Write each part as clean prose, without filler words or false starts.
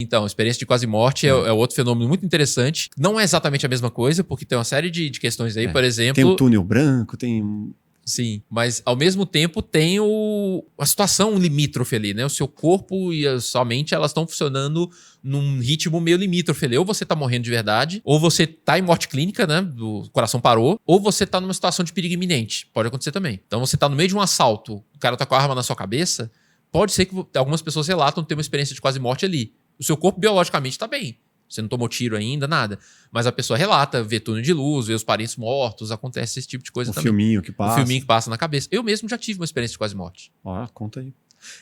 Então, experiência de quase morte é outro fenômeno muito interessante. Não é exatamente a mesma coisa, porque tem uma série de questões aí, por exemplo... Tem o túnel branco, tem... Sim, mas ao mesmo tempo tem a situação limítrofe ali, né? O seu corpo e a sua mente, elas estão funcionando num ritmo meio limítrofe ali. Ou você tá morrendo de verdade, ou você tá em morte clínica, né? O coração parou, ou você tá numa situação de perigo iminente. Pode acontecer também. Então você tá no meio de um assalto, o cara tá com a arma na sua cabeça, pode ser que algumas pessoas relatam ter uma experiência de quase morte ali. O seu corpo biologicamente tá bem. Você não tomou tiro ainda, nada. Mas a pessoa relata, vê túnel de luz, vê os parentes mortos, acontece esse tipo de coisa também. O filminho que passa. O filminho que passa na cabeça. Eu mesmo já tive uma experiência de quase morte. Ó, conta aí.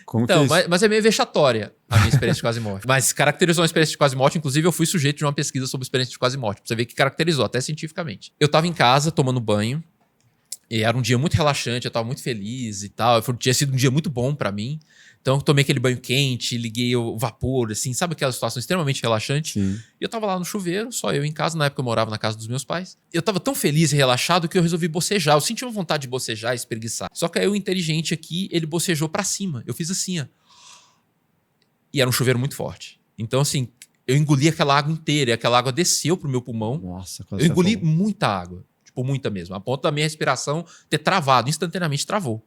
Como então, que é isso? mas é meio vexatória a minha experiência de quase morte. Mas caracterizou uma experiência de quase morte. Inclusive, eu fui sujeito de uma pesquisa sobre experiência de quase morte. Pra você ver que caracterizou, até cientificamente. Eu tava em casa, tomando banho. E era um dia muito relaxante, eu tava muito feliz e tal. Tinha sido um dia muito bom pra mim. Então eu tomei aquele banho quente, liguei o vapor, assim, sabe aquela situação extremamente relaxante? Sim. E eu tava lá no chuveiro, só eu em casa, na época eu morava na casa dos meus pais. Eu tava tão feliz e relaxado que eu resolvi bocejar. Eu senti uma vontade de bocejar e espreguiçar. Só que aí o inteligente aqui, ele bocejou pra cima. Eu fiz assim, ó. E era um chuveiro muito forte. Então, assim, eu engoli aquela água inteira e aquela água desceu pro meu pulmão. Nossa, quase eu engoli afogou. muita água. Tipo, muita mesmo. A ponto da minha respiração ter travado, instantaneamente travou.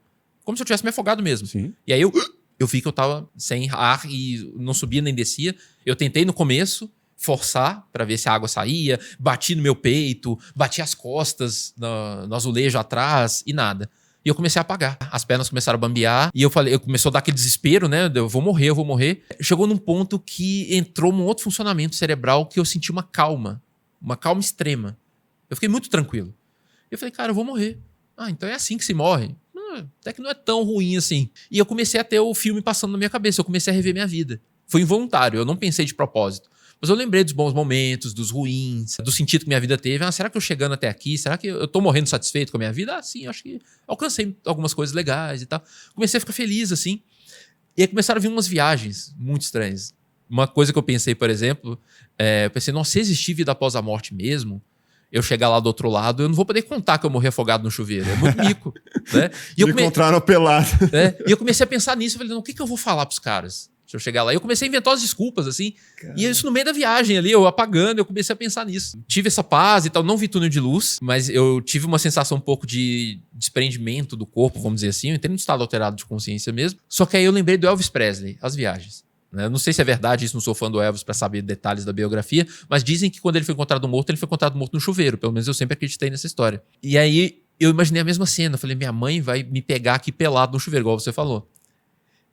Como se eu tivesse me afogado mesmo. Sim. E aí eu vi que eu tava sem ar e não subia nem descia. Eu tentei no começo forçar pra ver se a água saía, bati no meu peito, bati as costas no azulejo atrás e nada. E eu comecei a apagar. As pernas começaram a bambear e eu começou a dar aquele desespero, né? Eu vou morrer, eu vou morrer. Chegou num ponto que entrou num outro funcionamento cerebral que eu senti uma calma extrema. Eu fiquei muito tranquilo. Eu falei, cara, eu vou morrer. Ah, então é assim que se morre. Até que não é tão ruim assim. E eu comecei a ter o filme passando na minha cabeça. Eu comecei a rever minha vida. Foi involuntário, eu não pensei de propósito. Mas eu lembrei dos bons momentos, dos ruins, do sentido que minha vida teve. Ah, será que eu chegando até aqui? Será que eu tô morrendo satisfeito com a minha vida? Ah, sim, acho que alcancei algumas coisas legais e tal. Comecei a ficar feliz, assim. E aí começaram a vir umas viagens muito estranhas. Uma coisa que eu pensei, por exemplo, eu pensei, nossa, se existir vida após a morte mesmo, eu chegar lá do outro lado, eu não vou poder contar que eu morri afogado no chuveiro. É muito mico. Né? E encontraram pelado. E eu comecei a pensar nisso. Eu falei, não, o que eu vou falar pros caras? Se eu chegar lá. E eu comecei a inventar as desculpas, assim. Caramba. E isso no meio da viagem ali, eu apagando, eu comecei a pensar nisso. Tive essa paz e tal. Não vi túnel de luz, mas eu tive uma sensação um pouco de desprendimento do corpo, vamos dizer assim. Eu entrei num estado alterado de consciência mesmo. Só que aí eu lembrei do Elvis Presley, as viagens. Eu não sei se é verdade, isso não sou fã do Elvis pra saber detalhes da biografia, mas dizem que quando ele foi encontrado morto, ele foi encontrado morto no chuveiro. Pelo menos eu sempre acreditei nessa história. E aí eu imaginei a mesma cena. Eu falei, minha mãe vai me pegar aqui pelado no chuveiro, igual você falou.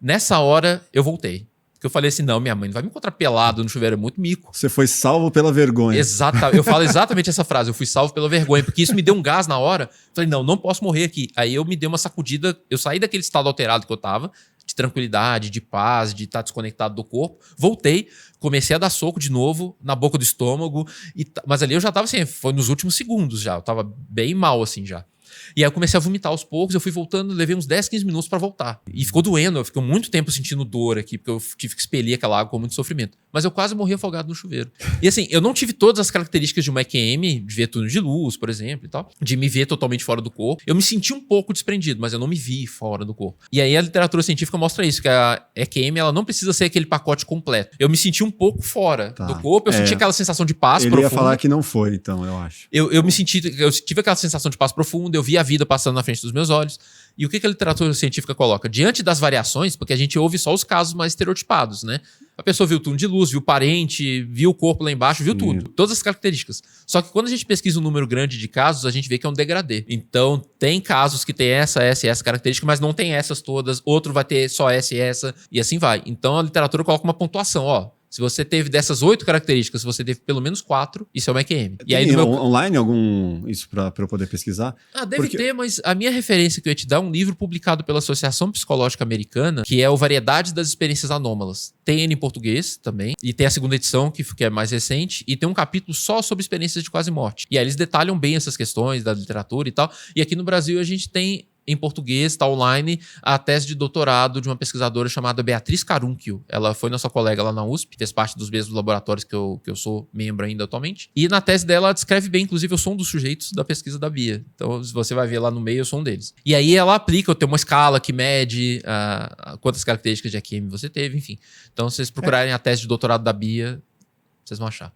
Nessa hora, eu voltei. Porque eu falei assim, não, minha mãe não vai me encontrar pelado no chuveiro, é muito mico. Você foi salvo pela vergonha. Exatamente. Eu falo exatamente essa frase, eu fui salvo pela vergonha, porque isso me deu um gás na hora. Falei, não posso morrer aqui. Aí eu me dei uma sacudida, eu saí daquele estado alterado que eu tava, de tranquilidade, de paz, de estar desconectado do corpo. Voltei, comecei a dar soco de novo na boca do estômago. Mas ali eu já tava assim, foi nos últimos segundos já. Eu tava bem mal assim já. E aí eu comecei a vomitar aos poucos, eu fui voltando, levei uns 10, 15 minutos pra voltar. E ficou doendo, eu fiquei muito tempo sentindo dor aqui, porque eu tive que expelir aquela água com muito sofrimento. Mas eu quase morri afogado no chuveiro. E assim, eu não tive todas as características de uma EQM, de ver túnel de luz, por exemplo, e tal, de me ver totalmente fora do corpo. Eu me senti um pouco desprendido, mas eu não me vi fora do corpo. E aí a literatura científica mostra isso, que a EQM, ela não precisa ser aquele pacote completo. Eu me senti um pouco fora do corpo, eu senti aquela sensação de paz profunda. Ele ia falar que não foi, então, eu acho. Eu tive aquela sensação de paz profunda, eu vi a vida passando na frente dos meus olhos. E o que a literatura científica coloca? Diante das variações, porque a gente ouve só os casos mais estereotipados, né? A pessoa viu o túnel de luz, viu o parente, viu o corpo lá embaixo, viu tudo. Todas as características. Só que quando a gente pesquisa um número grande de casos, a gente vê que é um degradê. Então, tem casos que tem essa e essa característica, mas não tem essas todas. Outro vai ter só essa e essa, e assim vai. Então, a literatura coloca uma pontuação, ó. Se você teve dessas 8 características, se você teve pelo menos 4, isso é uma EQM. E aí, online isso para eu poder pesquisar? Deve ter, mas a minha referência que eu ia te dar é um livro publicado pela Associação Psicológica Americana, que é o Variedades das Experiências Anômalas. Tem ele em português também, e tem a segunda edição, que é mais recente, e tem um capítulo só sobre experiências de quase morte. E aí eles detalham bem essas questões da literatura e tal. E aqui no Brasil a gente tem em português, está online, a tese de doutorado de uma pesquisadora chamada Beatriz Carunchio. Ela foi nossa colega lá na USP, fez parte dos mesmos laboratórios que eu sou membro ainda atualmente. E na tese dela, ela descreve bem, inclusive, eu sou um dos sujeitos da pesquisa da Bia. Então, se você vai ver lá no meio, eu sou um deles. E aí ela aplica, eu tenho uma escala que mede quantas características de AQM você teve, enfim. Então, se vocês procurarem a tese de doutorado da Bia, vocês vão achar.